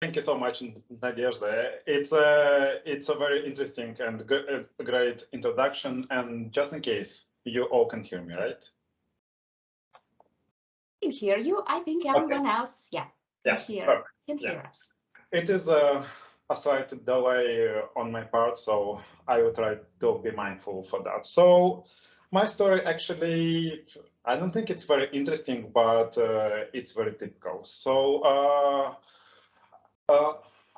Thank you so much, Nadezhda. It's a very interesting and great introduction. And just in case you all can hear me, right? I can hear you. I think Okay. everyone else, yeah, can Yeah. hear Perfect. can Yeah. hear us. It is a slight delay on my part, so I will try to be mindful for that. So my story actually, I don't think it's very interesting, but it's very typical. So uh,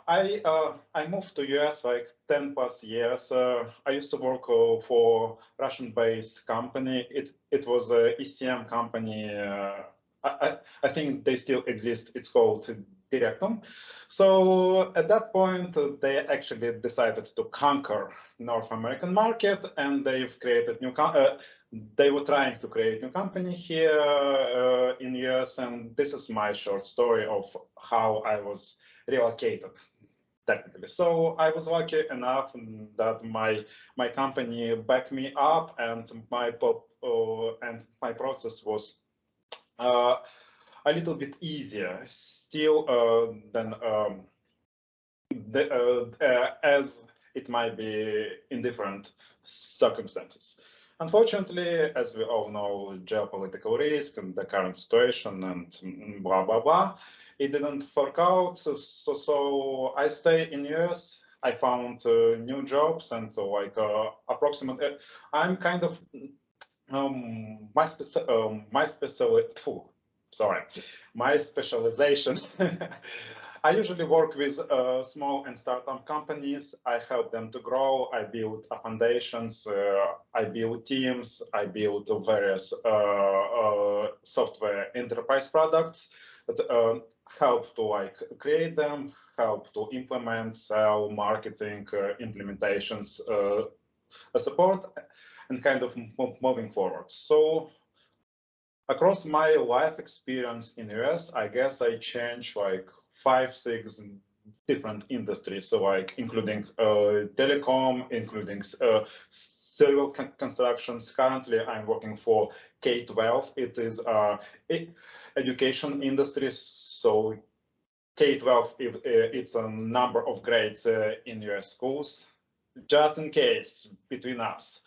I moved to US like 10 plus years. I used to work for Russian-based company. It was a ECM company. I think they still exist. It's called Directum. So at that point, they actually decided to conquer North American market, and they've created they were trying to create new company here in US, and this is my short story of how I was relocated technically. So I was lucky enough that my company backed me up, and my process was uh, a little bit easier still than as it might be in different circumstances. Unfortunately, as we all know, geopolitical risk and the current situation and blah blah blah, it didn't work out. So I stay in US. I found new jobs and approximately, I'm kind of my sorry, my specialization. I usually work with small and startup companies. I help them to grow. I build foundations. I build teams. I build various software enterprise products that help to create them, help to implement, sell, marketing, implementations, support, and kind of moving forward. So across my life experience in US, I guess I changed like 5, 6 different industries. So like including telecom, including civil constructions. Currently, I'm working for K-12. It is education industry. So K-12, it's a number of grades in US schools. Just in case, between us,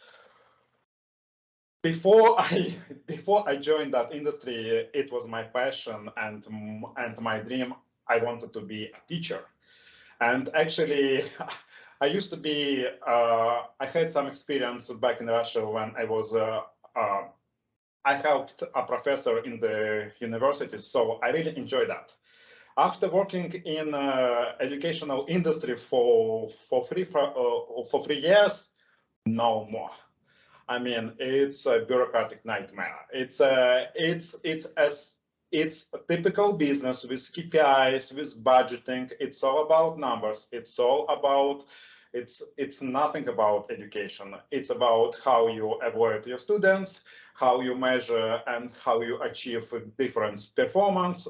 before I before I joined that industry, it was my passion and my dream. I wanted to be a teacher, and actually, I used to be. I had some experience back in Russia when I was. I helped a professor in the university, so I really enjoyed that. After working in educational industry for 3 years, no more. I mean, it's a bureaucratic nightmare. It's a typical business with KPIs, with budgeting. It's all about numbers. It's nothing about education. It's about how you avoid your students, how you measure and how you achieve different performance,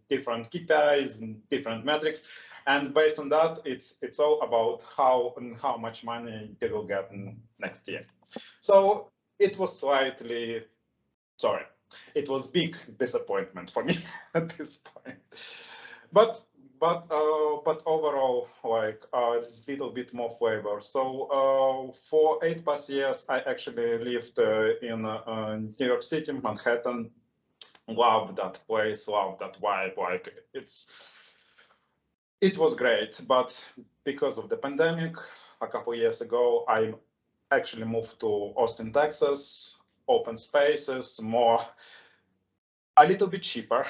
different KPIs, and different metrics. And based on that, it's all about how much money you will get next year. So it was slightly, sorry, it was big disappointment for me at this point. But but overall, like a little bit more flavor. So for 8 plus years, I actually lived in New York City, Manhattan. Loved that place, loved that vibe. Like it was great, but because of the pandemic, a couple years ago, I actually moved to Austin, Texas. Open spaces, more, a little bit cheaper,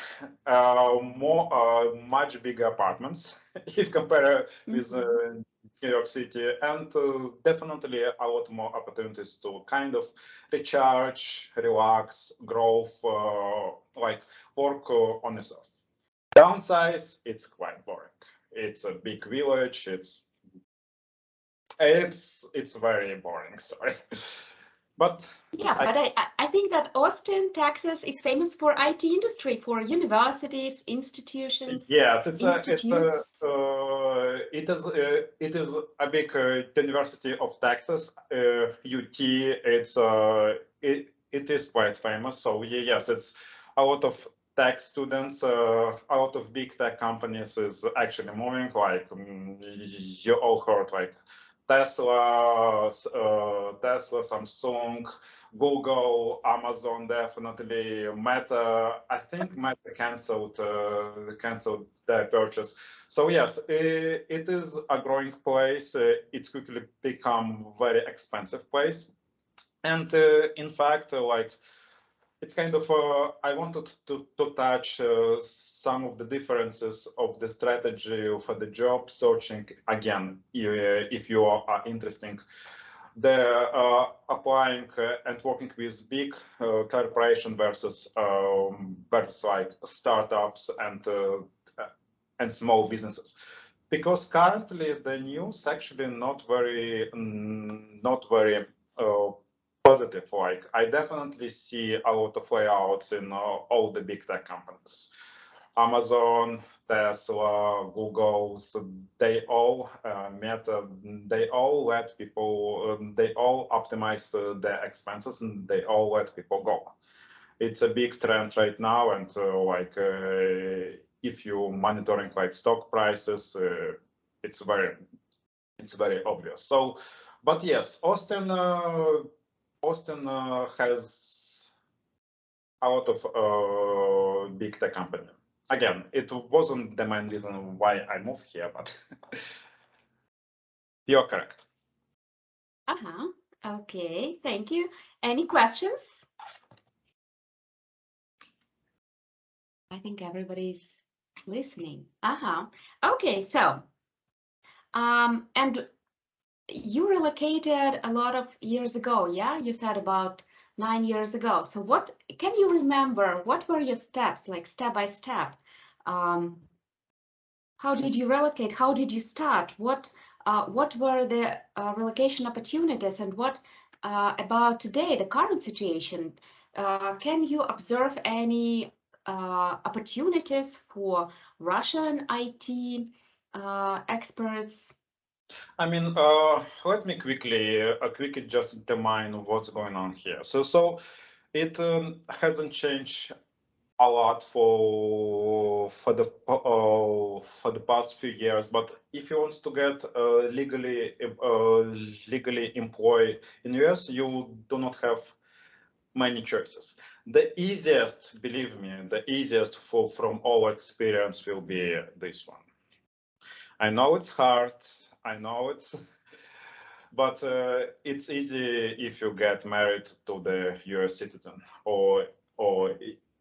more, much bigger apartments if compared with New York City, and definitely a lot more opportunities to kind of recharge, relax, grow, like work on yourself. Downsize, it's quite boring. It's a big village. It's very boring. Sorry, but Yeah, but I think that Austin, Texas is famous for IT industry, for universities, institutions, yeah, institutes. it is a big University of Texas, UT. It is quite famous. So yes, it's a lot of tech students, a lot of big tech companies is actually moving. Like you all heard, like Tesla, Samsung, Google, Amazon, definitely Meta. I think Meta canceled their purchase. So yes, it is a growing place. It's quickly become very expensive place, and in fact, like it's kind of I wanted to touch some of the differences of the strategy for the job searching again, if you are interested. The applying and working with big corporation versus like startups and small businesses, because currently the news actually not very positive. Like I definitely see a lot of layouts in all the big tech companies. Amazon, Tesla, Google, so they all Meta, they all let people, they all optimize their expenses and they all let people go. It's a big trend right now, and if you monitoring like stock prices, it's very obvious. So, but yes, Austin has a lot of big tech company. Again, it wasn't the main reason why I moved here, but you're correct. Okay, thank you. Any questions? I think everybody's listening. Okay, so and you relocated a lot of years ago, yeah? You said about 9 years ago. So what can you remember? What were your steps, like step by step? How did you relocate? How did you start? What were the relocation opportunities, and what about today, the current situation? Can you observe any opportunities for Russian IT experts? I mean, let me quickly just determine what's going on here. So it hasn't changed a lot for the past few years. But if you want to get legally employed in US, you do not have many choices. The easiest, believe me, the easiest from all experience will be this one. I know it's hard. I know but it's easy if you get married to the US citizen, or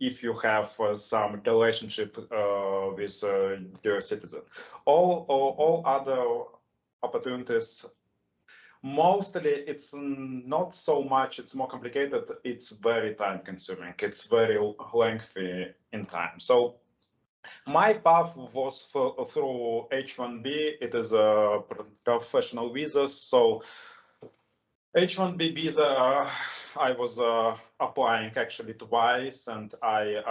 if you have some relationship with US citizen. All other opportunities, mostly it's not so much, it's more complicated, it's very time consuming, it's very lengthy in time. So my path was through H-1B. It is a professional visa. So H-1B visa, I was applying actually twice, and I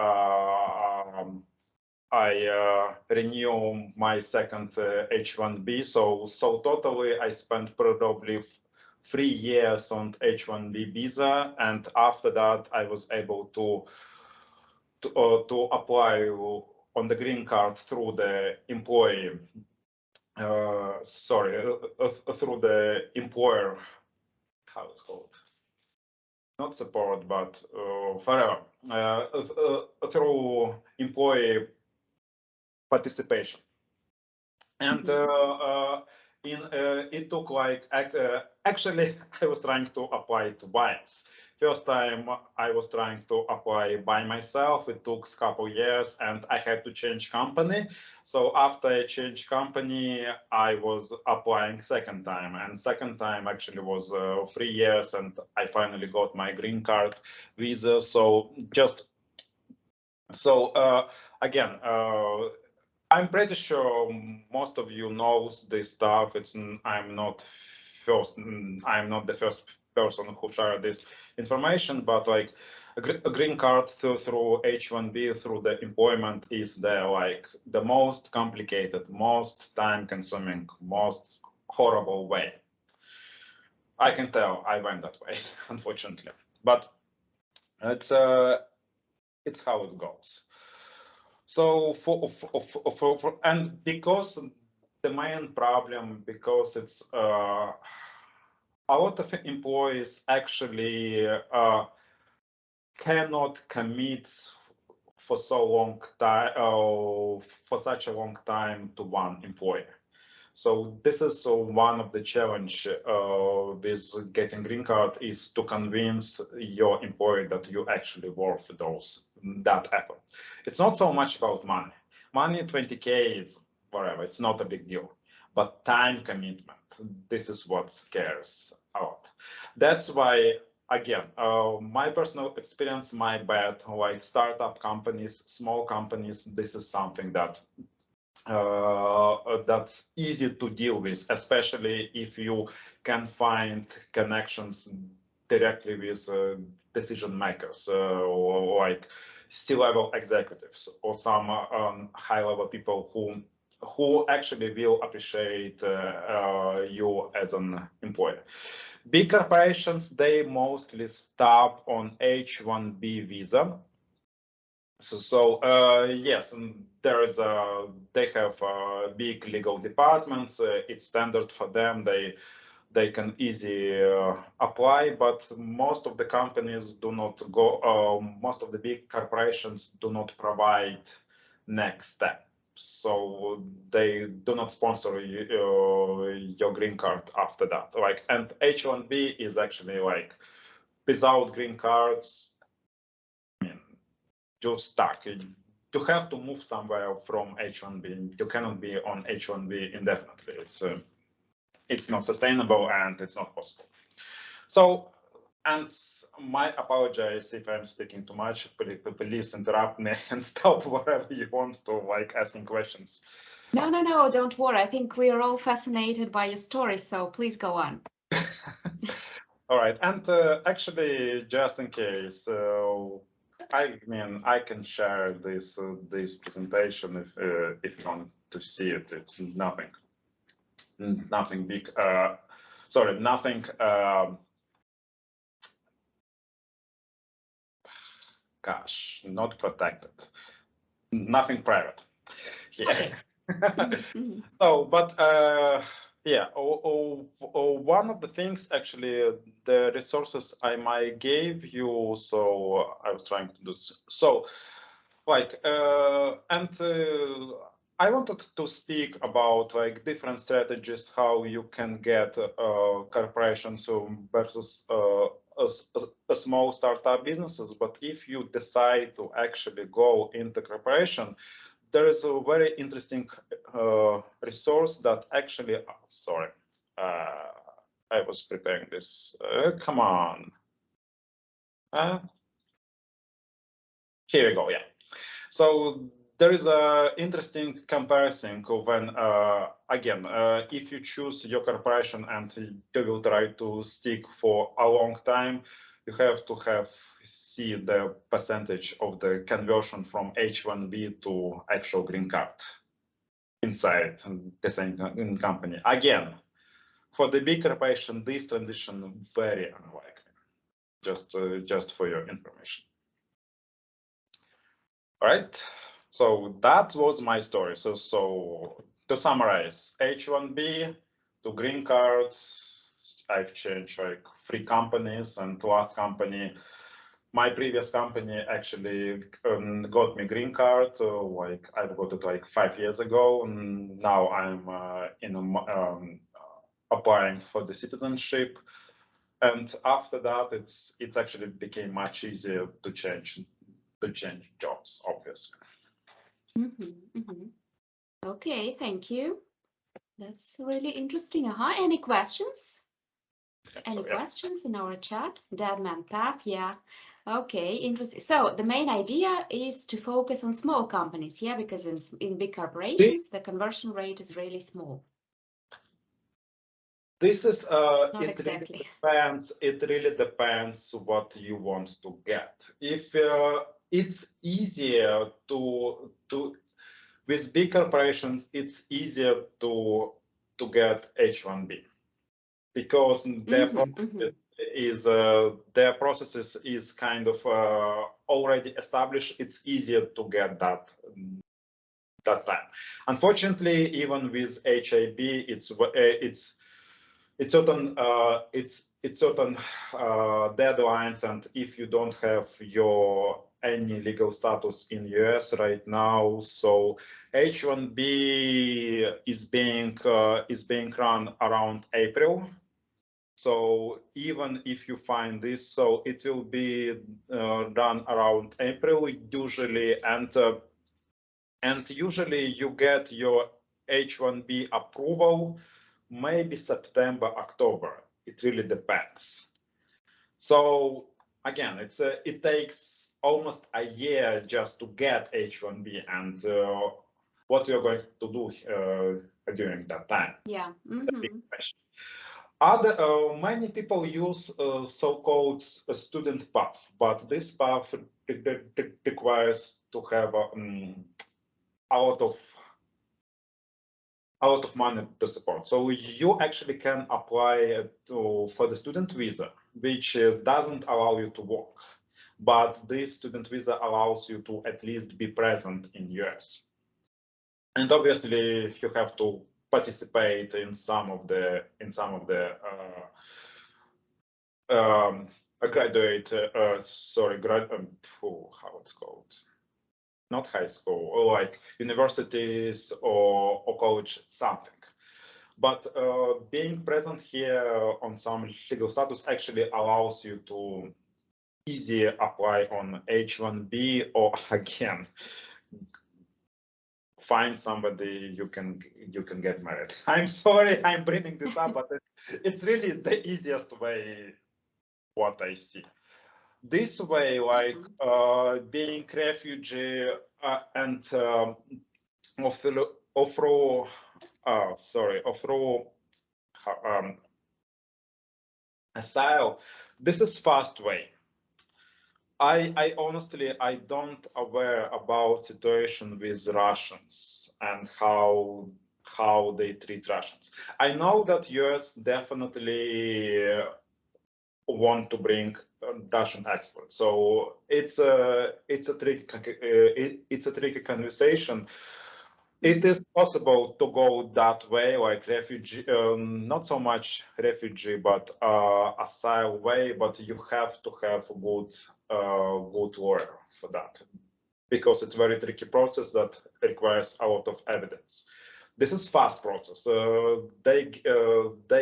renew my second H-1B. So totally, I spent probably 3 years on H-1B visa, and after that, I was able to apply on the green card through the employee. Through the employer. How it's called? Not support, but forever, through employee participation. And it took like actually I was trying to apply twice. First time I was trying to apply by myself. It took a couple years, and I had to change company. So after I changed company, I was applying second time, and second time actually was 3 years, and I finally got my green card visa. So again. I'm pretty sure most of you knows this stuff. I'm not the first person who shared this information, but like a green card through H-1B through the employment is the most complicated, most time consuming, most horrible way. I can tell I went that way, unfortunately, but it's how it goes. So and because the main problem, because it's a lot of employees actually cannot commit for so long time, for such a long time to one employer. So this is one of the challenge with getting green card, is to convince your employer that you actually worth that effort. It's not so much about money. Money, 20K is whatever, it's not a big deal. But time commitment, this is what scares a lot. That's why, again, my personal experience, my bet, like startup companies, small companies, this is something that that's easy to deal with, especially if you can find connections directly with decision makers, like C-level executives or some high-level people who actually will appreciate you as an employer. Big corporations, they mostly stop on H-1B visa. So yes, and they have big legal departments. It's standard for them. They can easily apply, but most of the companies do not go. Most of the big corporations do not provide next step. So they do not sponsor your green card after that. Like, and H-1B is actually like, without green cards, you're stuck. You have to move somewhere from H-1B. You cannot be on H-1B indefinitely. It's not sustainable and it's not possible. So, and my apologies if I'm speaking too much. Please interrupt me and stop wherever you want to, like asking questions. No, don't worry. I think we are all fascinated by your story, so please go on. All right, and actually, just in case, I mean, I can share this presentation if you want to see it. It's nothing big. Sorry, nothing. Gosh, not protected. Nothing private. Yeah. Okay. So, but yeah, one of the things actually, the resources I gave you. So I was trying to do so, like, and I wanted to speak about like different strategies how you can get corporations versus a small startup businesses. But if you decide to actually go into corporation, there is a very interesting resource that actually, sorry, I was preparing this. Come on. Here we go. Yeah. So there is a interesting comparison when, again, if you choose your corporation and you will try to stick for a long time, you have to see the percentage of the conversion from H-1B to actual green card inside the same company. Again, for the big corporation, this transition very unlikely. Just for your information. All right. So that was my story. So to summarize, H-1B to green cards, I've changed like 3 companies, and last company, my previous company actually got me green card. Like I got it like 5 years ago, and now I'm applying for the citizenship. And after that, it's actually became much easier to change jobs, obviously. Okay, thank you. That's really interesting. Any questions? Any questions in our chat? Dead man path, yeah. Okay, interesting. So the main idea is to focus on small companies, yeah, because in big corporations, the conversion rate is really small. This is Not exactly. It really depends what you want to get. If it's easier to with big corporations, it's easier to get H-1B because their their processes is kind of already established. It's easier to get that time. Unfortunately, even with HIB, it's certain deadlines, and if you don't have your any legal status in US right now, so H1B is being run around April. So even if you find this, so it will be done around April usually, and usually you get your H1B approval maybe September, October. It really depends. So again, it takes almost a year just to get H1B, and what you're going to do during that time. Yeah. Many people use so-called student path, but this path requires to have a lot of money to support. So you actually can apply for the student visa, which doesn't allow you to work, but this student visa allows you to at least be present in US. And obviously you have to participate in some of the graduate how it's called, not high school, or like universities or college something. But being present here on some legal status actually allows you to easily apply on H1B, or again find somebody you can get married. I'm sorry I'm bringing this up, but it's really the easiest way what I see. This way, like being refugee and through asylum, this is fast way. I honestly, I don't aware about situation with Russians and how they treat Russians. I know that US definitely want to bring Russian experts, so it's a tricky conversation. It is possible to go that way, like refugee, not so much refugee, but asylum way. But you have to have a good lawyer for that, because it's a very tricky process that requires a lot of evidence. This is fast process. They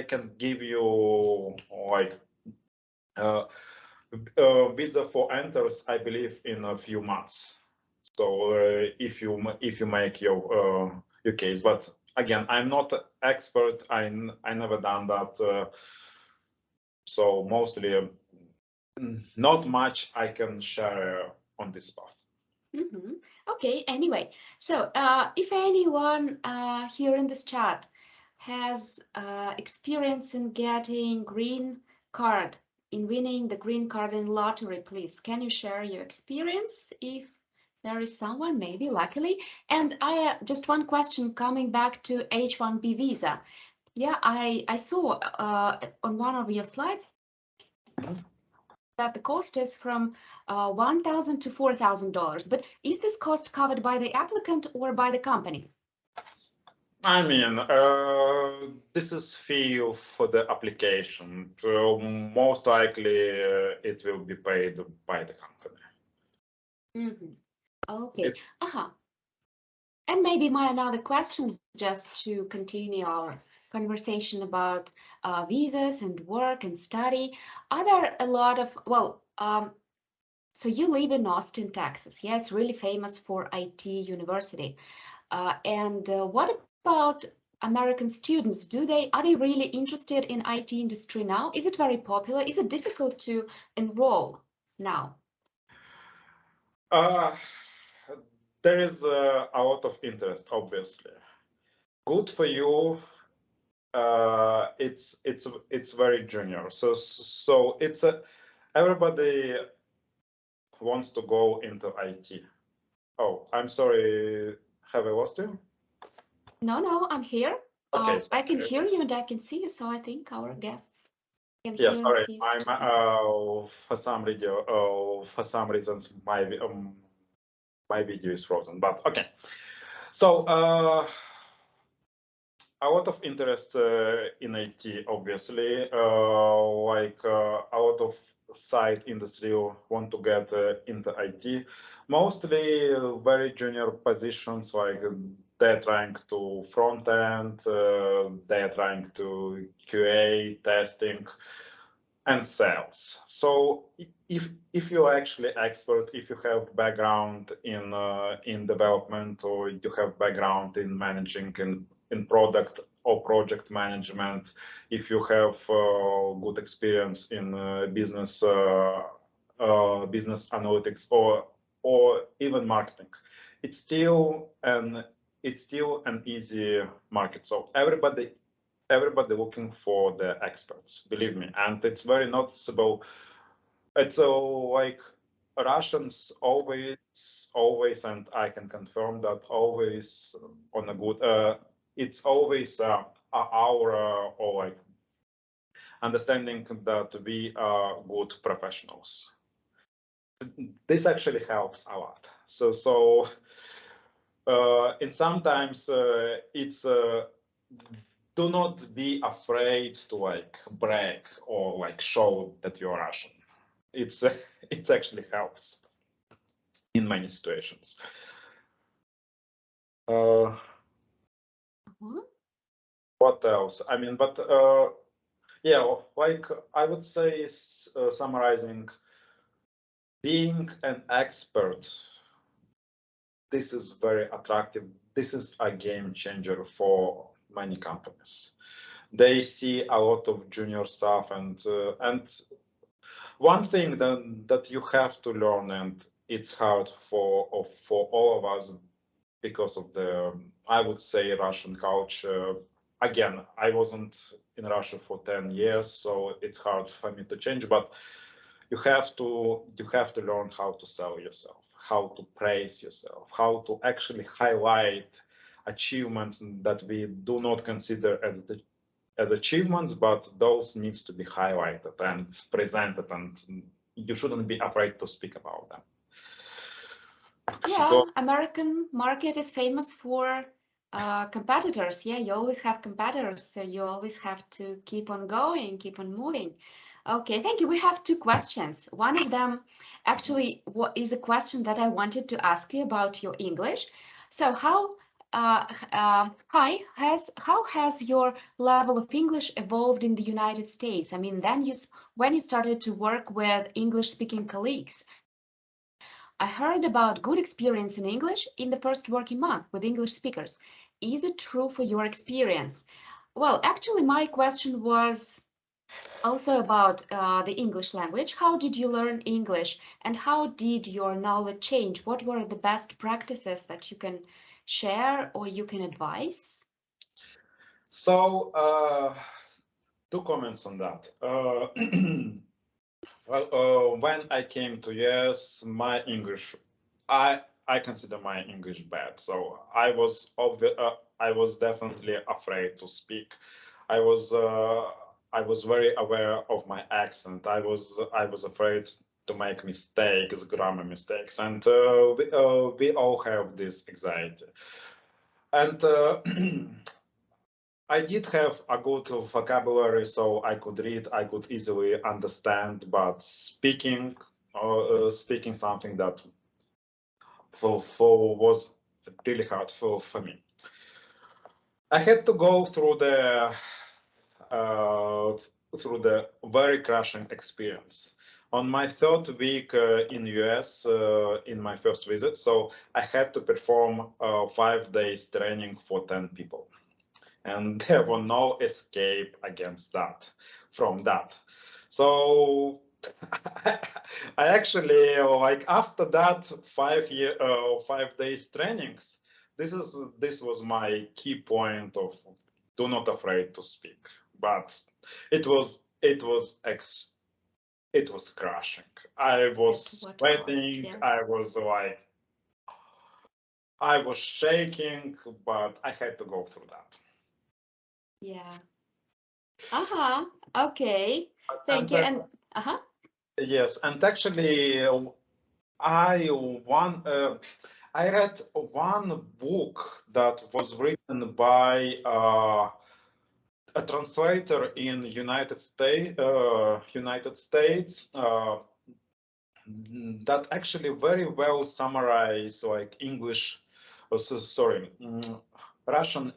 can give you like visa for enters, I believe, in a few months. So if you make your case, but again, I'm not an expert. I never done that. So mostly not much I can share on this path. Okay, anyway, so if anyone here in this chat has experience in getting green card, in winning the green card in lottery, please, can you share your experience if there is someone, maybe luckily? And I just one question coming back to H1B visa. Yeah, I saw on one of your slides that the cost is from $1,000 to $4,000. But is this cost covered by the applicant or by the company? I mean, this is fee for the application. So most likely it will be paid by the company. Okay. And maybe my another question, just to continue our conversation about visas and work and study. Are there a lot of, so you live in Austin, Texas. Yeah, it's really famous for IT university. And what about American students? Are they really interested in IT industry now? Is it very popular? Is it difficult to enroll now? There is a lot of interest, obviously. Good for you. It's very junior. So it's everybody wants to go into IT. Oh, I'm sorry. Have I lost you? No, I'm here. Okay, I can hear you and I can see you, so I think our guests Yeah, sorry, I'm for some reasons my video is frozen. But okay, so a lot of interest in IT, obviously. A lot of side industry want to get into IT. Mostly very junior positions, like they're trying to front end, they're trying to QA testing and sales. So if you're actually expert, if you have background in development, or you have background in managing in product or project management, if you have good experience in business analytics or even marketing, it's still an easy market. So everybody looking for the experts, believe me, and it's very noticeable. It's like Russians always, and I can confirm that always on a good. It's always our or like understanding that we are good professionals. This actually helps a lot. So and sometimes it's do not be afraid to like brag or like show that you're Russian. It's it actually helps in many situations. What else? I mean, but yeah, like I would say, summarizing, being an expert, this is very attractive. This is a game changer for many companies. They see a lot of junior staff, and one thing that you have to learn, and it's hard for all of us because of the, I would say, Russian culture. Again, I wasn't in Russia for 10 years, so it's hard for me to change, but you have to learn how to sell yourself, how to praise yourself, how to actually highlight achievements that we do not consider as achievements, but those needs to be highlighted and presented, and you shouldn't be afraid to speak about them. Yeah, American market is famous for competitors. Yeah, you always have competitors, so you always have to keep on going, keep on moving. Okay, thank you. We have two questions. One of them actually is a question that I wanted to ask you about your English. So how has your level of English evolved in the United States? I mean, when you started to work with English-speaking colleagues, I heard about good experience in English in the first working month with English speakers. Is it true for your experience? Well, actually, my question was also about the English language. How did you learn English, and how did your knowledge change? What were the best practices that you can share or you can advise? So, two comments on that. Well, when I came to US, my English, I consider my English bad. So I was definitely afraid to speak. I was very aware of my accent. I was afraid to make mistakes, grammar mistakes, and we all have this anxiety. And I did have a good vocabulary, so I could read, I could easily understand, but speaking something that was really hard for me. I had to go through the very crushing experience. On my third week in US, in my first visit, so I had to perform 5 days training for 10 people. And there was no escape from that. So I actually, like, after that 5 days trainings, this was my key point of do not afraid to speak. But it was crushing. I was sweating. Yeah. I was shaking, but I had to go through that. Yeah. Okay. Thank And you. And yes, and actually, I one I read one book that was written by a translator in United States that actually very well summarize like English, sorry, Russian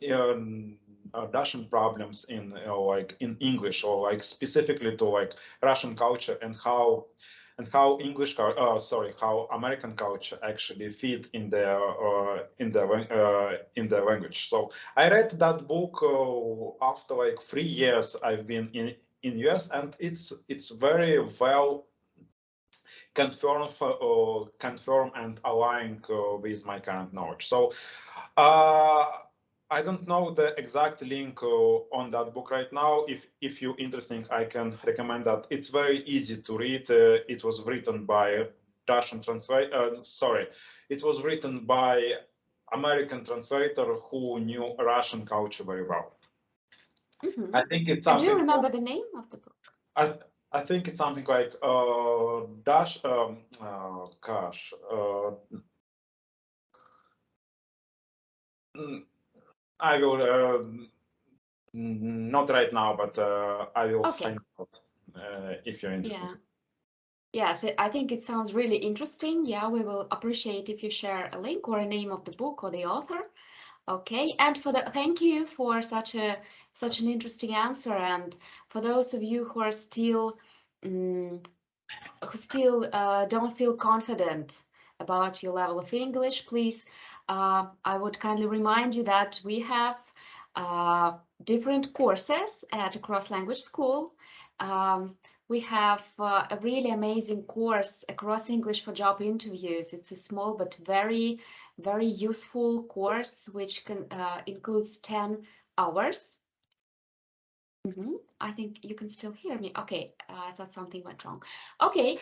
problems in like in English, or like specifically to like Russian culture, and how how American culture actually fit in their language. So I read that book after like 3 years I've been in US, and it's very well confirm and align with my current knowledge. So uh, I don't know the exact link on that book right now. If you're interested, I can recommend that. It's very easy to read. It was written by Russian translate. Sorry, it was written by American translator who knew Russian culture very well. I think it's and do you something. remember the name of the book? I I think it's something like dash gosh I will not right now, but I will Okay. find out if you're interested. Yeah. Yes, I think it sounds really interesting. Yeah, we will appreciate if you share a link or a name of the book or the author. Okay, and thank you for such an interesting answer. And for those of you who are still don't feel confident about your level of English, please, I would kindly remind you that we have different courses at Cross Language School. Um, we have a really amazing course, Across English for Job Interviews. It's a small but very, very useful course, which includes 10 hours. I think you can still hear me. Okay, I thought something went wrong. Okay,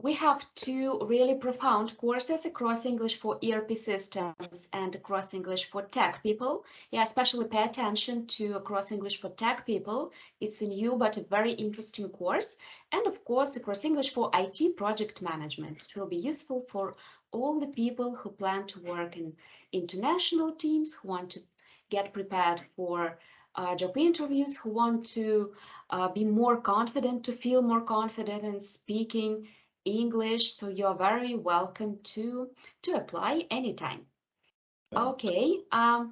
we have two really profound courses, Across English for ERP systems and Across English for tech people. Yeah, especially pay attention to Across English for tech people. It's a new but a very interesting course. And of course, Across English for IT project management. It will be useful for all the people who plan to work in international teams, who want to get prepared for job interviews, who want to be more confident, to feel more confident in speaking English. So you're very welcome to apply anytime. Okay. Yeah.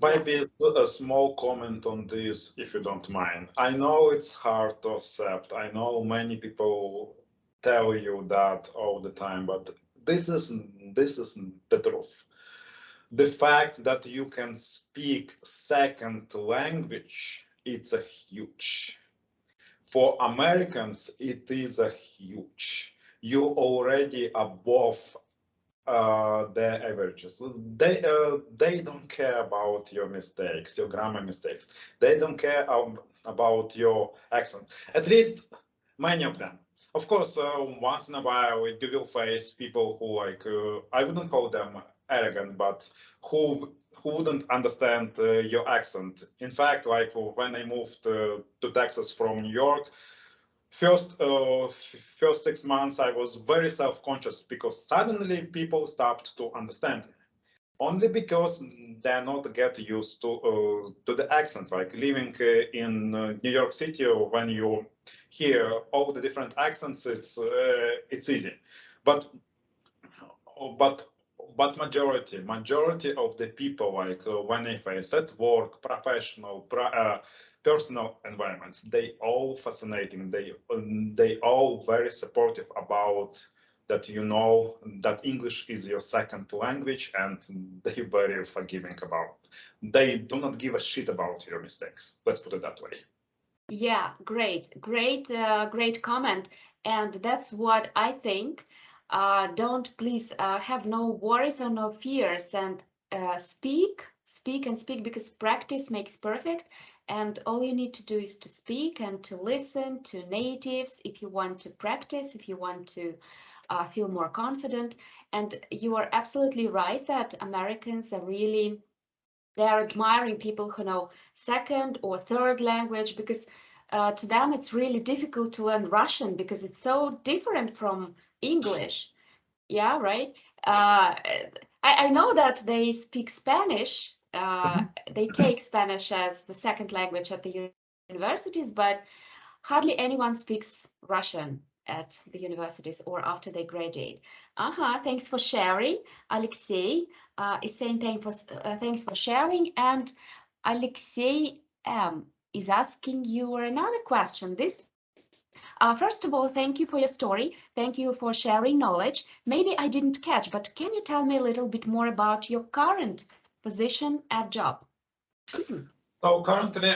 Maybe a small comment on this, if you don't mind. I know it's hard to accept. I know many people tell you that all the time, but this isn't the truth. The fact that you can speak second language, it's a huge. For Americans, it is a huge. You're already above the averages. They don't care about your mistakes, your grammar mistakes. They don't care about your accent. At least many of them. Of course, once in a while you will face people who like I wouldn't call them arrogant, but who wouldn't understand your accent. In fact, like when I moved to Texas from New York, first 6 months I was very self-conscious because suddenly people stopped to understand me. Only because they're not get used to the accents. Like living in New York City, when you hear all the different accents, it's easy. But but majority of the people, like when they face at work, personal environments, they all fascinating. They all very supportive about that, that English is your second language, and they very forgiving about. They do not give a shit about your mistakes. Let's put it that way. Yeah, great comment. And that's what I think. Don't please have no worries or no fears, and speak because practice makes perfect. And all you need to do is to speak and to listen to natives if you want to practice, if you want to feel more confident. And you are absolutely right that Americans are really they're admiring people who know second or third language, because to them it's really difficult to learn Russian because it's so different from English. Yeah, right. I know that they speak Spanish. They take Spanish as the second language at the universities, but hardly anyone speaks Russian at the universities or after they graduate. Thanks for sharing. Alexei is saying thanks for sharing, and Alexei is asking you another question. First of all, thank you for your story. Thank you for sharing knowledge. Maybe I didn't catch, but can you tell me a little bit more about your current position at job? So currently,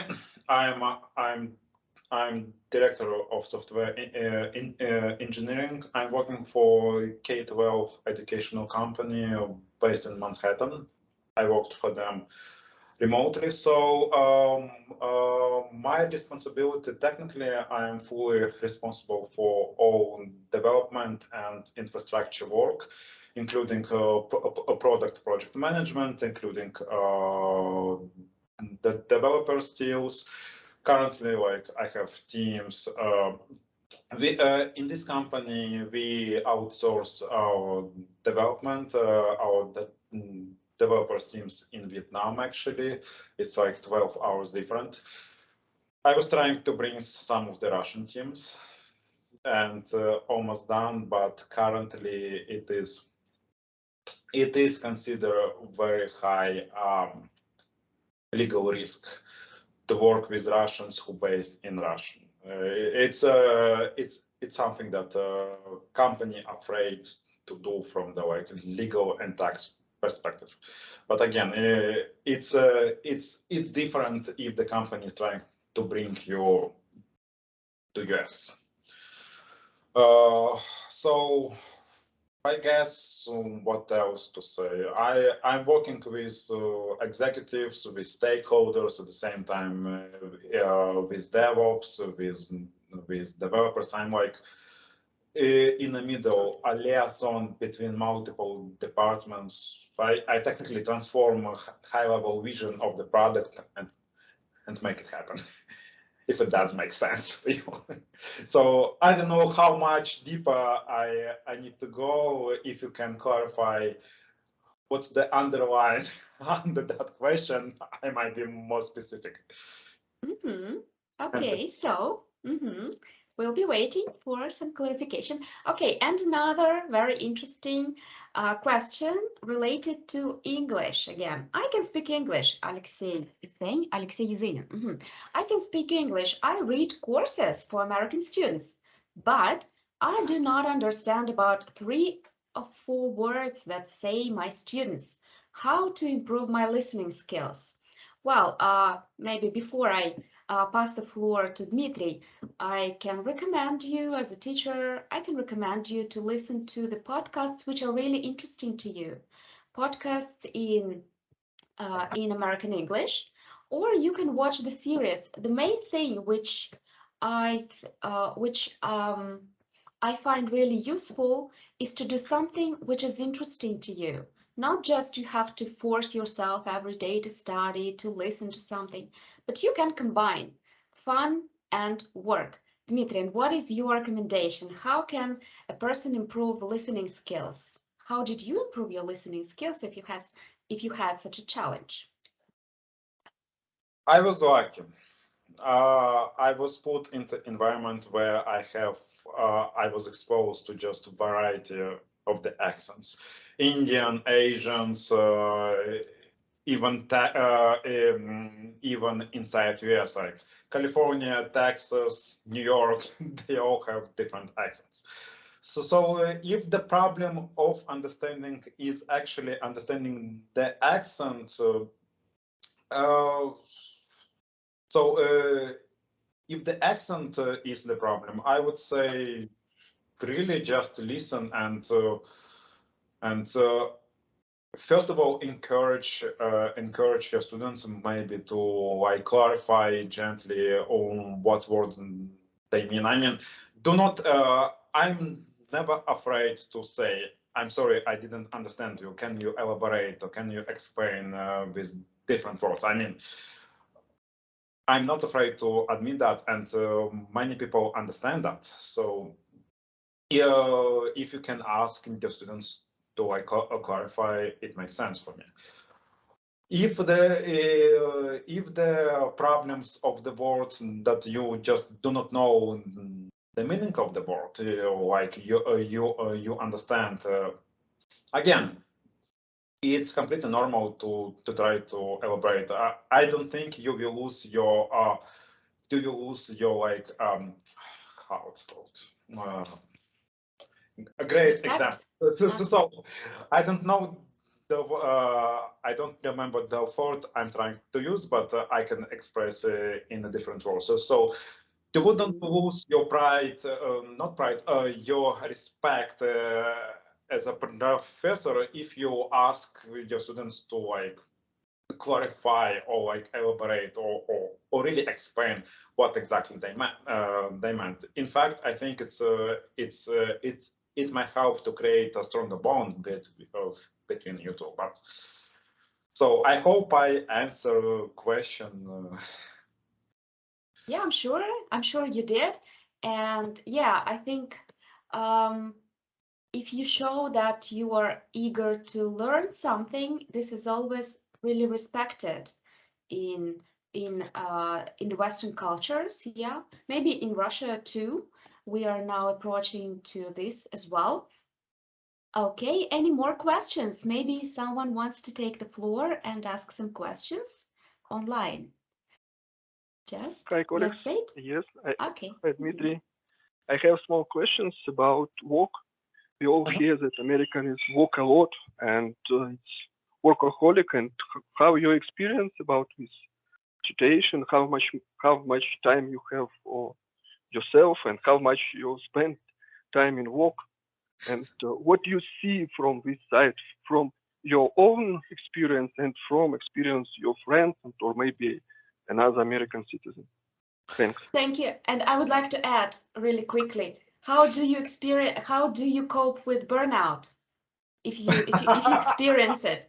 I'm director of software engineering. I'm working for K-12 educational company based in Manhattan. I worked for them remotely. So my responsibility, technically, I am fully responsible for all development and infrastructure work, including project management, including the developer skills. Currently, like I have teams. In this company, we outsource our development, developers teams in Vietnam. Actually, it's like 12 hours different. I was trying to bring some of the Russian teams, and almost done. But currently, it is considered very high legal risk to work with Russians who based in Russian. It's something that company afraid to do from the like legal and tax perspective. But again, it's different if the company is trying to bring you to US. So I guess what else to say? I'm working with executives, with stakeholders at the same time, with DevOps, with developers. I'm like in the middle, a liaison between multiple departments. I technically transform a high-level vision of the product and make it happen. If it does make sense for you. So I don't know how much deeper I need to go. If you can clarify what's the underline under that question, I might be more specific. Okay, so we'll be waiting for some clarification. Okay, and another very interesting question related to English again. I can speak English, Alexei is saying. Alexei Yesenin. I can speak English. I read courses for American students, but I do not understand about 3 or 4 words that say my students. How to improve my listening skills? Well, maybe before I pass the floor to Dmitry, I can recommend you as a teacher, I can recommend you to listen to the podcasts which are really interesting to you. Podcasts in American English, or you can watch the series. The main thing which I find really useful is to do something which is interesting to you. Not just you have to force yourself every day to study, to listen to something, but you can combine fun and work. Dmitry, and what is your recommendation? How can a person improve listening skills? How did you improve your listening skills if you had such a challenge? I was lucky. I was put into environment where I was exposed to just a variety of the accents, Indian, Asians, even inside US, like California, Texas, New York, they all have different accents. So if the problem of understanding is actually understanding the accent, if the accent is the problem, I would say really just listen and first of all encourage your students maybe to like clarify gently on what words they mean. I mean, do not. I'm never afraid to say, "I'm sorry, I didn't understand you. Can you elaborate or can you explain with different worlds. I mean, I'm not afraid to admit that, and many people understand that. So if you can ask the students to like clarify, it makes sense for me. If the problems of the words that you just do not know the meaning of the word, like you understand, again, it's completely normal to try to elaborate. I don't think you will lose your like how it's called. A great Respect. example. So I don't know I don't remember the word I'm trying to use, but I can express in a different word. So you wouldn't lose your pride, not pride, your respect as a professor if you ask your students to like clarify or like elaborate or really explain what exactly they meant. In fact, I think it might help to create a stronger bond between you two. But so I hope I answer the question. Yeah, I'm sure you did. And yeah, I think if you show that you are eager to learn something, this is always really respected in the Western cultures. Yeah, maybe in Russia too. We are now approaching to this as well. Okay, any more questions? Maybe someone wants to take the floor and ask some questions online. Just Hi, colleagues. let's wait. Yes, Okay. hi, Dmitry. I have small questions about work. We all hear that Americans work a lot and it's workaholic. And how your experience about this situation? How much time you have for yourself, and how much you spend time in work? And what do you see from this side, from your own experience and from experience your friends or maybe another American citizen? Thanks. Thank you. And I would like to add really quickly, how do you cope with burnout if you experience it?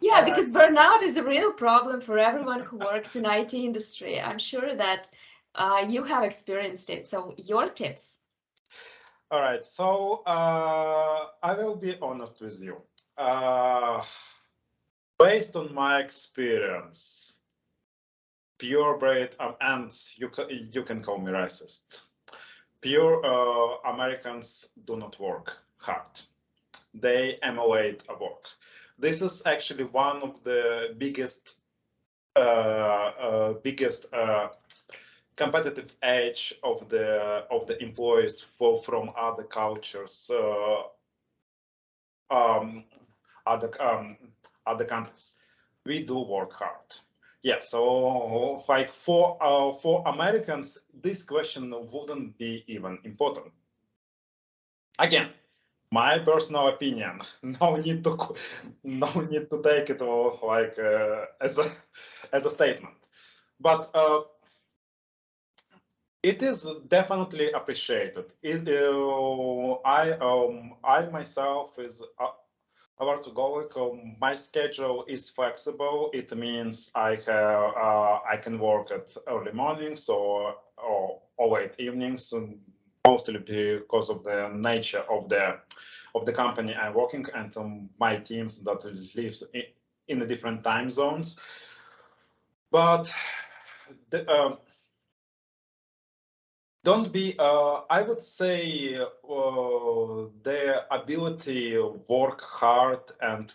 Yeah, because burnout is a real problem for everyone who works in IT industry. I'm sure that you have experienced it. So your tips. All right, so I will be honest with you. Based on my experience, purebred, and you can call me racist. Pure Americans do not work hard. They emulate a work. This is actually one of the biggest competitive edge of the employees from other cultures, other countries. We do work hard. Yeah, so like for Americans, this question wouldn't be even important. Again, my personal opinion. No need to take it like as a statement. But it is definitely appreciated. I myself is a workaholic. My schedule is flexible. It means I can work at early mornings or late evenings, mostly because of the nature of the company I'm working and my teams that lives in the different time zones. But don't be, I would say, the ability to work hard and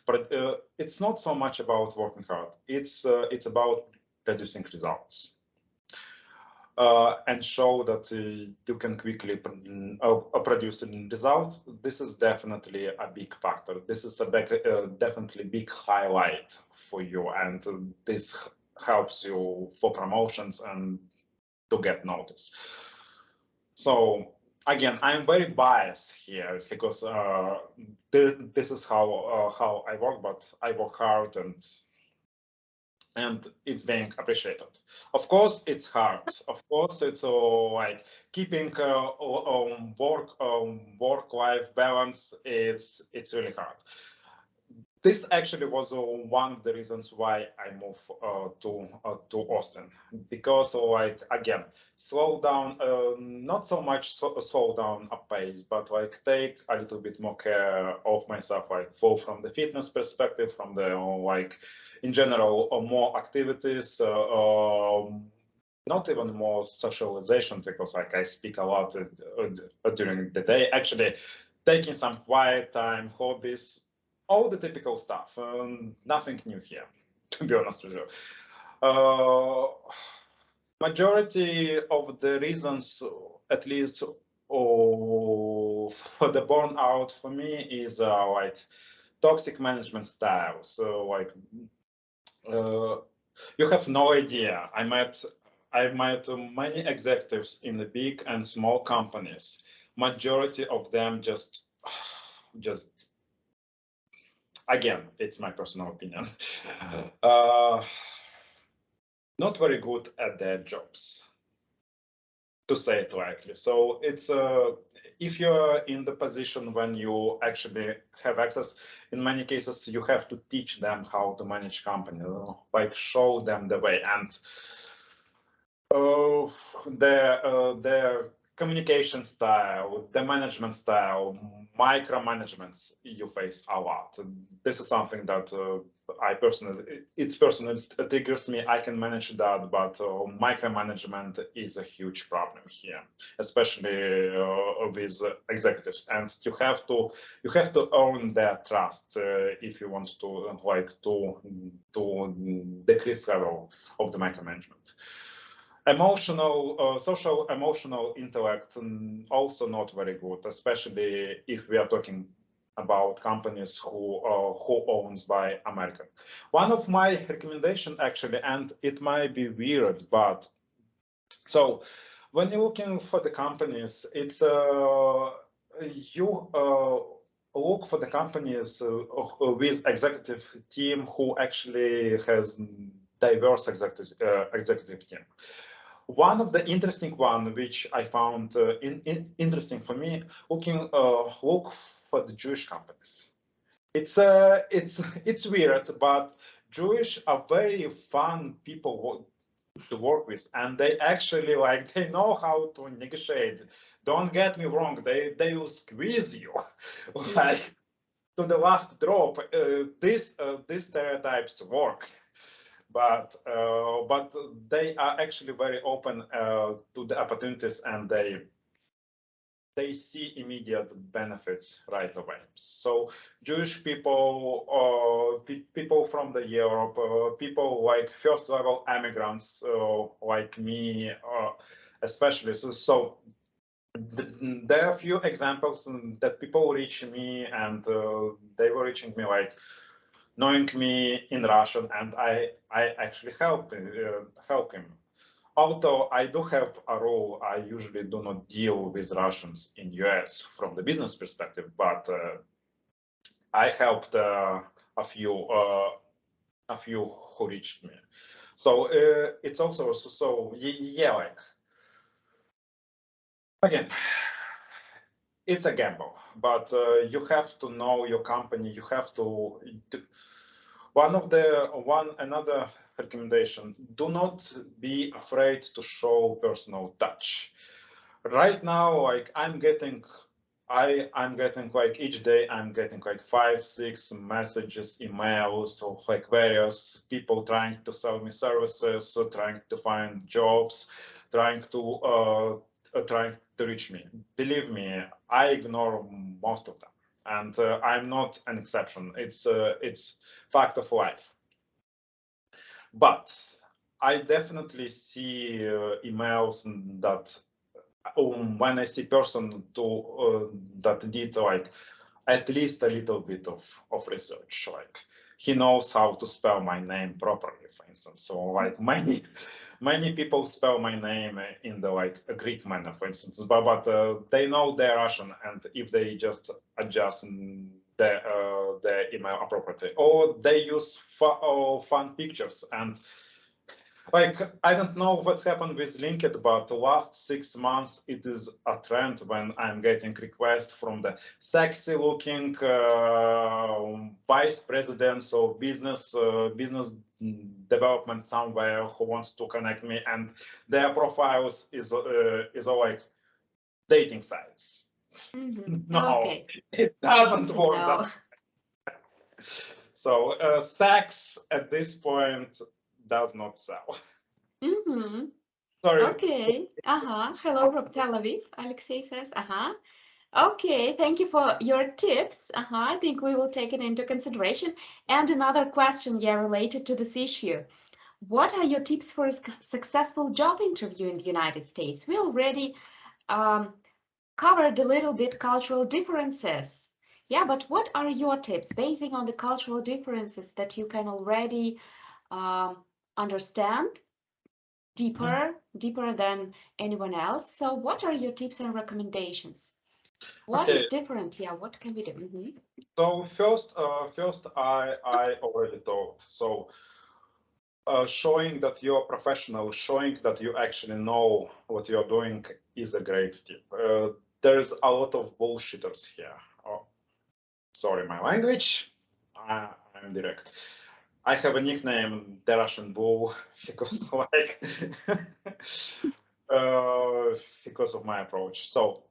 it's not so much about working hard. It's about producing results and show that you can quickly produce results. This is definitely a big factor. This is definitely big highlight for you, and this helps you for promotions and to get noticed. So again, I'm very biased here because this is how I work, but I work hard and it's being appreciated. Of course, it's hard. Of course, it's like keeping work-life balance. It's really hard. this actually was one of the reasons why I moved to Austin, because like again, slow down, not so much slow down a pace, but like take a little bit more care of myself, like both from the fitness perspective, from the like in general more activities, not even more socialization, because like I speak a lot during the day. Actually, taking some quiet time, hobbies, all the typical stuff. Nothing new here, to be honest with you. Majority of the reasons, at least for the burnout for me, is like toxic management style. So like you have no idea. I met many executives in the big and small companies. Majority of them just again, it's my personal opinion, not very good at their jobs, to say it lightly. So it's if you're in the position when you actually have access, in many cases you have to teach them how to manage company, like show them the way, and their communication style, the management style, micromanagements you face a lot. This is something that it personally triggers me. I can manage that, but micromanagement is a huge problem here, especially with executives. And you have to earn their trust if you want to to decrease level of the micromanagement. Social emotional intellect, also not very good, especially if we are talking about companies who owns by American. One of my recommendation actually, and it might be weird, but so when you're looking for the companies, it's you look for the companies with executive team who actually has diverse executive team. One of the interesting one, which I found interesting for me, look for the Jewish companies. It's weird, but Jewish are very fun people to work with, and they actually they know how to negotiate. Don't get me wrong, they will squeeze you like to the last drop. These stereotypes work. But they are actually very open to the opportunities, and they see immediate benefits right away. So Jewish people, people from the Europe, people like first level immigrants like me, especially. So there are a few examples that people reach me, and they were reaching me like knowing me in Russian, and I actually help him. Although I do have a rule, I usually do not deal with Russians in US from the business perspective, but I helped a few who reached me. So it's also so yeah, like again, it's a gamble, but you have to know your company. You have to. Another recommendation: do not be afraid to show personal touch. Right now, like I'm getting like each day I'm getting like 5-6 messages, emails of like various people trying to sell me services, trying to find jobs, trying to reach me. Believe me, I ignore most of them, and I'm not an exception. It's fact of life. But I definitely see emails that when I see person that did like at least a little bit of research, like he knows how to spell my name properly, for instance. So like many people spell my name in the like a Greek manner, for instance, but they know they're Russian, and if they just adjust their email appropriately, or they use fun pictures, and Like, I don't know what's happened with LinkedIn, but the last 6 months, it is a trend when I'm getting requests from the sexy looking vice presidents of business development somewhere who wants to connect me, and their profiles is all like dating sites. No, Okay. it doesn't So work no. that. So sex at this point does not sell. Sorry. Okay. Hello from Tel Aviv, Alexei says. Okay, thank you for your tips. I think we will take it into consideration. And another question, yeah, related to this issue. What are your tips for a successful job interview in the United States? We already covered a little bit cultural differences. Yeah, but what are your tips based on the cultural differences that you can already understand deeper than anyone else? So what are your tips and recommendations? What is different? Yeah, what can we do? So first I already told. So showing that you're professional, showing that you actually know what you're doing is a great tip. There's a lot of bullshitters here. Oh, sorry, my language. I'm direct. I have a nickname, the Russian Bull, because like because of my approach. So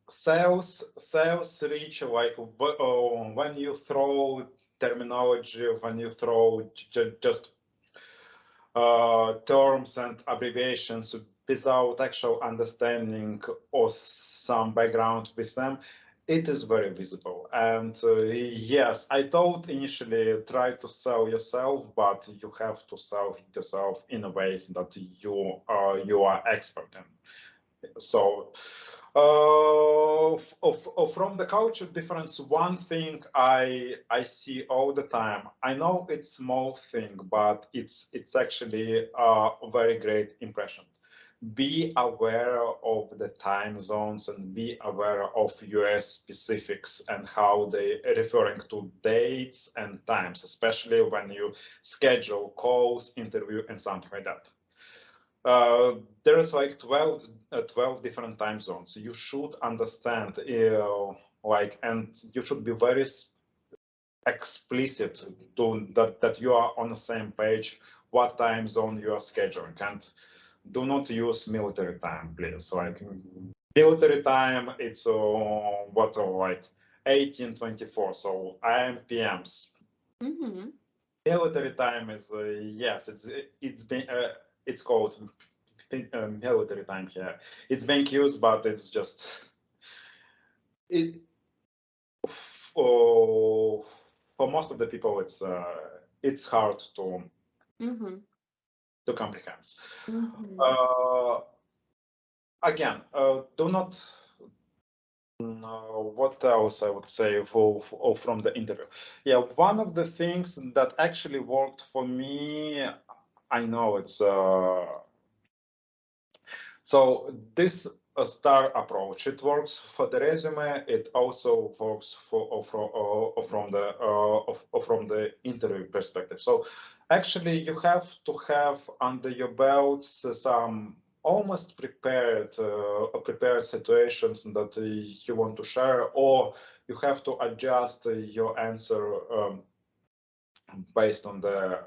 sales reach like when you throw terminology, when you throw just terms and abbreviations without actual understanding or some background with them, it is very visible. And yes, I thought initially try to sell yourself, but you have to sell yourself in a ways that you are expert in. So from the culture difference, one thing I see all the time, I know it's small thing, but it's actually a very great impression. Be aware of the time zones and be aware of US specifics and how they referring to dates and times, especially when you schedule calls, interview, and something like that. There's like 12 different time zones. You should understand, and you should be very explicit to that you are on the same page, what time zone you are scheduling, and do not use military time, please. Like military time, it's like 1824, so AM PMs. Military time is yes, it's called military time here. It's being used, but it's just for most of the people it's hard to comprehend. Again, do not. What else I would say from the interview? Yeah, one of the things that actually worked for me, I know it's so this star approach. It works for the resume. It also works from the interview perspective. So actually, you have to have under your belts some almost prepared situations that you want to share, or you have to adjust your answer based on the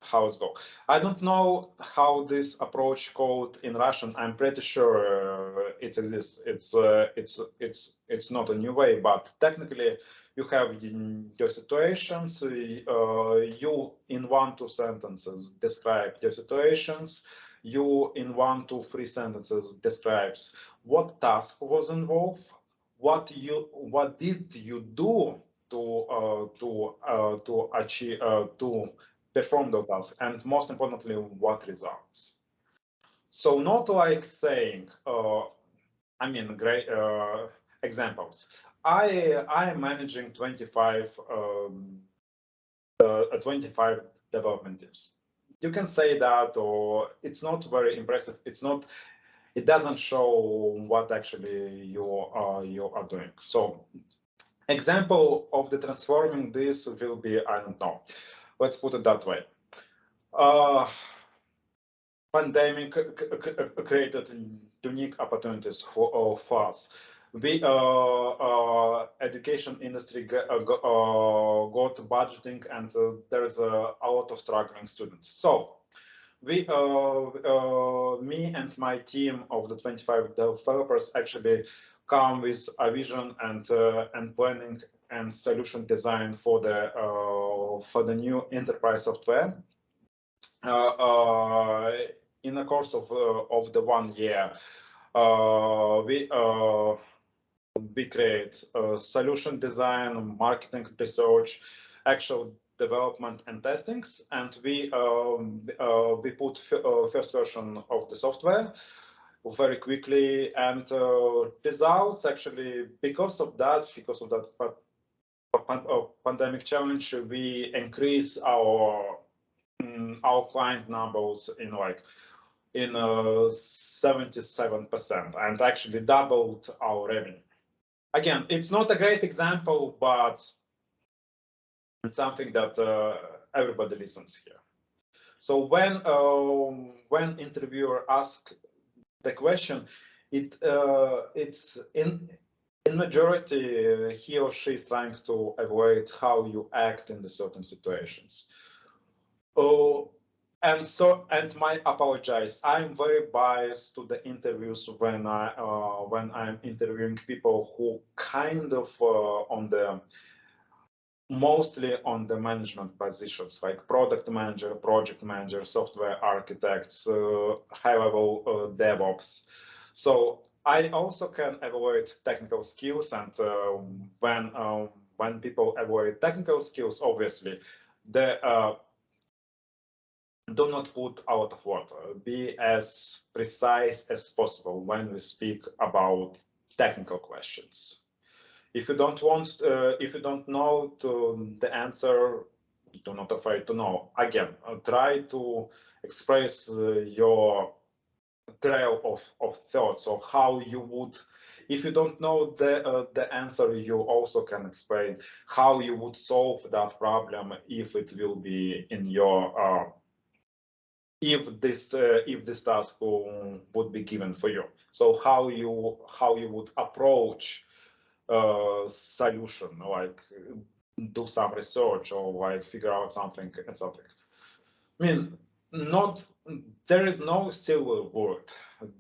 how it's go. I don't know how this approach called in Russian. I'm pretty sure it exists. It's not a new way, but technically you have your situations. You in 1-2 sentences describe your situations. You in 1-3 sentences describes what task was involved, what did you do to achieve to perform the task, and most importantly, what results. So not like saying, I mean, great examples. I am managing 25 development teams. You can say that, or it's not very impressive. It's not. It doesn't show what actually you are doing. So example of the transforming this will be, I don't know. Let's put it that way. Pandemic created unique opportunities for us. We education industry got budgeting, and there's a lot of struggling students. So we, me and my team of the 25 developers actually come with a vision and planning and solution design for the new enterprise software. In the course of the 1 year, we create solution design, marketing research, actual development and testings, and we put first version of the software very quickly, and results actually because of that pandemic challenge, we increase our client numbers in 77%, and actually doubled our revenue. Again, it's not a great example, but it's something that everybody listens here. So when interviewer asks the question, it's in majority he or she is trying to avoid how you act in the certain situations. And my apologize. I'm very biased to the interviews when I'm interviewing people who kind of mostly on the management positions, like product manager, project manager, software architects, high-level DevOps. So I also can avoid technical skills, and when people avoid technical skills, obviously, do not put out of water. Be as precise as possible when we speak about technical questions. If you don't know the answer, do not afraid to know. Again, try to express your trail of thoughts, or how you would, if you don't know the answer, you also can explain how you would solve that problem if it will be in your if this task would be given for you. So how you would approach solution, like do some research, or like figure out something and something. I mean, there is no silver bullet.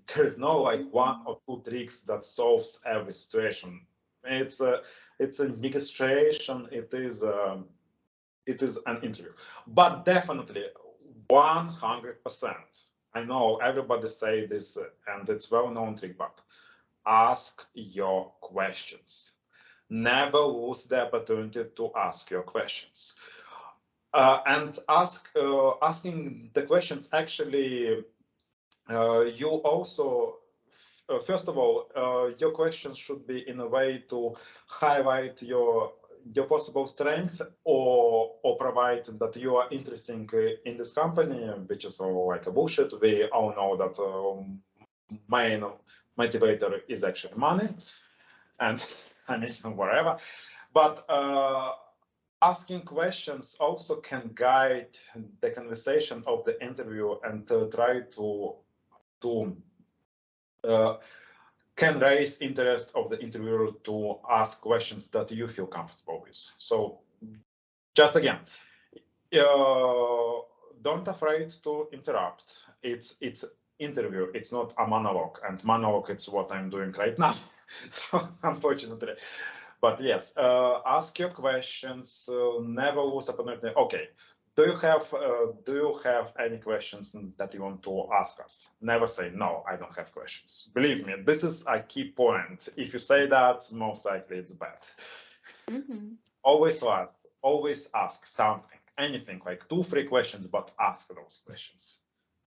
There is no like one or two tricks that solves every situation. It's a negotiation. It is an interview, but definitely 100%. I know everybody say this, and it's well-known trick, but ask your questions. Never lose the opportunity to ask your questions. And asking the questions, actually, you also, first of all, your questions should be in a way to highlight your possible strength, or provide that you are interesting in this company, which is like a bullshit. We all know that main motivator is actually money, and I mean whatever. But asking questions also can guide the conversation of the interview, and try to can raise interest of the interviewer to ask questions that you feel comfortable with. So just again, don't afraid to interrupt. It's interview. It's not a monologue, and monologue it's what I'm doing right now. So unfortunately, but yes, ask your questions. Never lose opportunity. Okay. Do you have any questions that you want to ask us? Never say no, I don't have questions. Believe me, this is a key point. If you say that, most likely it's bad. Always ask something, anything, like 2-3 questions, but ask those questions.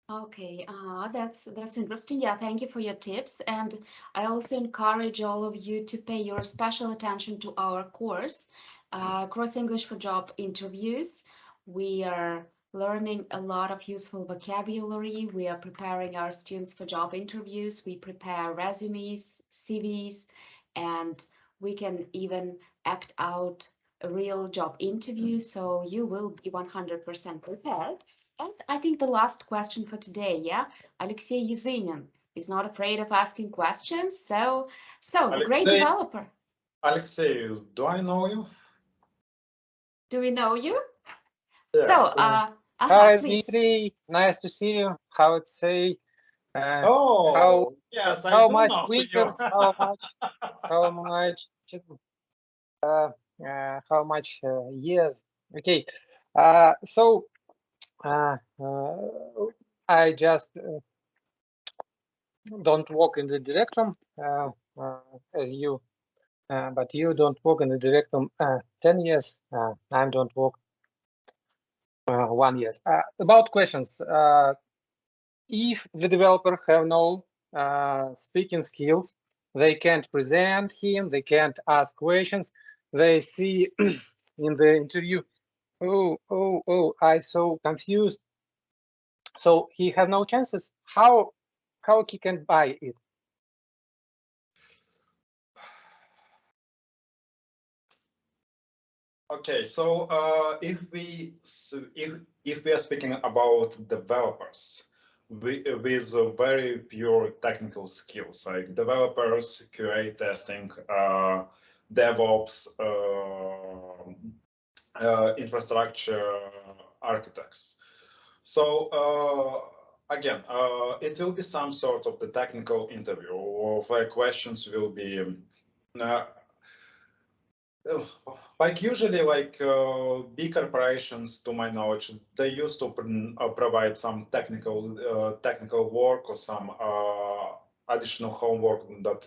Okay, that's interesting. Yeah, thank you for your tips. And I also encourage all of you to pay your special attention to our course, Cross English for Job Interviews. We are learning a lot of useful vocabulary. We are preparing our students for job interviews. We prepare resumes, CVs, and we can even act out a real job interview, so you will be 100% prepared. And I think the last question for today, yeah, Alexei Yezynin is not afraid of asking questions. So the great developer. Alexei, do I know you? Do we know you? Yeah, so, hi, please. Dmitry. Nice to see you. How would say? Oh, yes, I how do much know winters? you. How much? How much years? Okay. So I just don't work in the direction as you, but you don't work in the direction 10 years. I don't work 1 year. About questions. If the developer have no speaking skills, they can't present him, they can't ask questions, they see in the interview, oh, I so confused. So he have no chances. How he can buy it? Okay, so if we are speaking about developers with very pure technical skills, like developers, QA testing, DevOps, infrastructure architects. So again, it will be some sort of the technical interview, or where questions will be like usually, like big corporations, to my knowledge, they used to provide some technical work or some additional homework that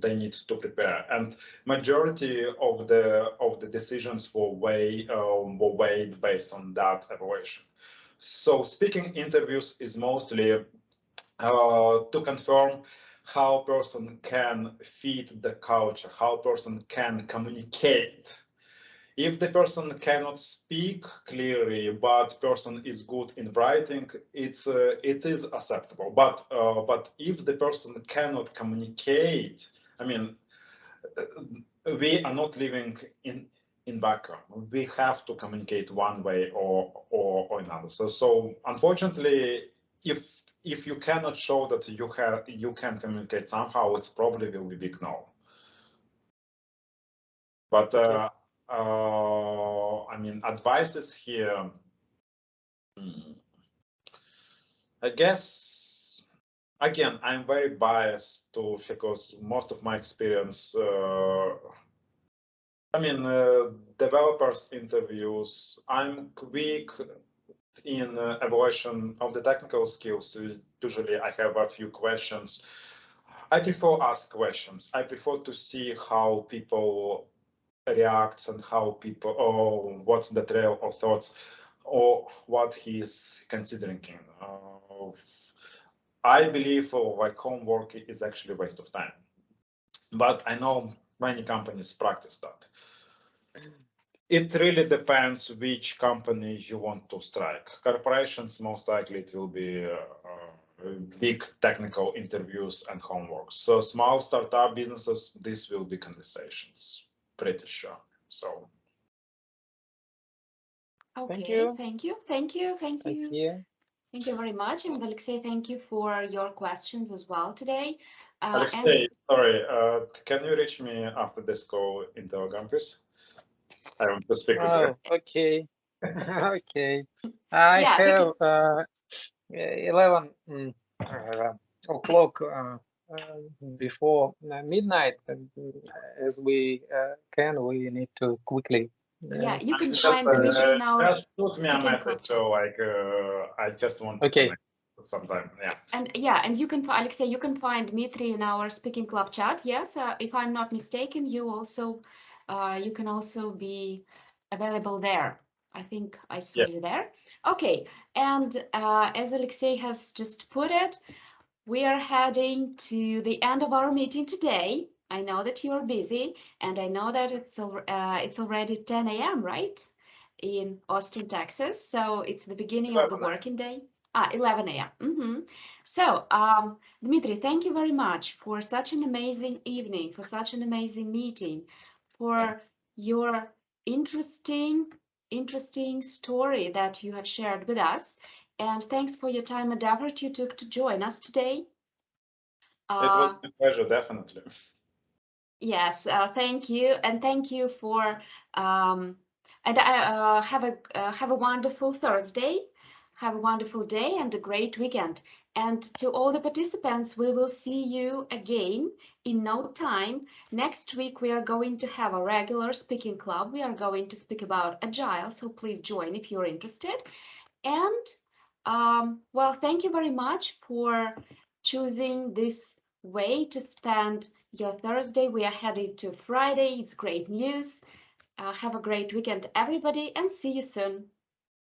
they need to prepare. And majority of the decisions were weighed based on that evaluation. So speaking interviews is mostly to confirm how a person can fit the culture, how a person can communicate. If the person cannot speak clearly, but person is good in writing, it is acceptable. But if the person cannot communicate, I mean, we are not living in vacuum. We have to communicate one way or another. So unfortunately, if you cannot show that you can communicate somehow, it's probably will be big no. But I mean, advices here. I guess again, I'm very biased to because most of my experience. I mean, developers interviews. I'm quick in evaluation of the technical skills. Usually, I have a few questions. I prefer ask questions. I prefer to see how people react and how people, or what's the trail of thoughts, or what he's considering. I believe like homework is actually a waste of time, but I know many companies practice that. It really depends which company you want to strike. Corporations, most likely it will be big technical interviews and homework. So small startup businesses, this will be conversations, pretty sure. So. Okay, thank you. Thank you. Thank you very much. And Alexei, thank you for your questions as well today. Alexei, sorry, can you reach me after this call in Telegram, please? I want to speak with you. Okay. Okay. I have 11 o'clock before midnight. As we need to quickly. Yeah, you can find Dmitry in our just shoot me a message. So like, I just want to connect sometime. Yeah. And you can, Alexei, you can find Dmitry in our speaking club chat. Yes, if I'm not mistaken, you can also be available there. I think I saw you there. Okay, and as Alexei has just put it, we are heading to the end of our meeting today. I know that you are busy, and I know that it's already 10 a.m., right? In Austin, Texas. So it's the beginning of the working day. 11 a.m. So, Dmitry, thank you very much for such an amazing evening, for such an amazing meeting, for your interesting story that you have shared with us. And thanks for your time and effort you took to join us today. It was a pleasure, definitely. Yes, thank you, and thank you for and have a wonderful Thursday. Have a wonderful day and a great weekend. And to all the participants, we will see you again in no time. Next week, we are going to have a regular speaking club. We are going to speak about Agile, so please join if you're interested. And well, thank you very much for choosing this way to spend your Thursday. We are heading to Friday. It's great news. Have a great weekend, everybody, and see you soon.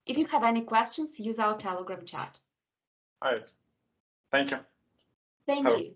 If you have any questions, use our Telegram chat. All right. Thank you. Thank you.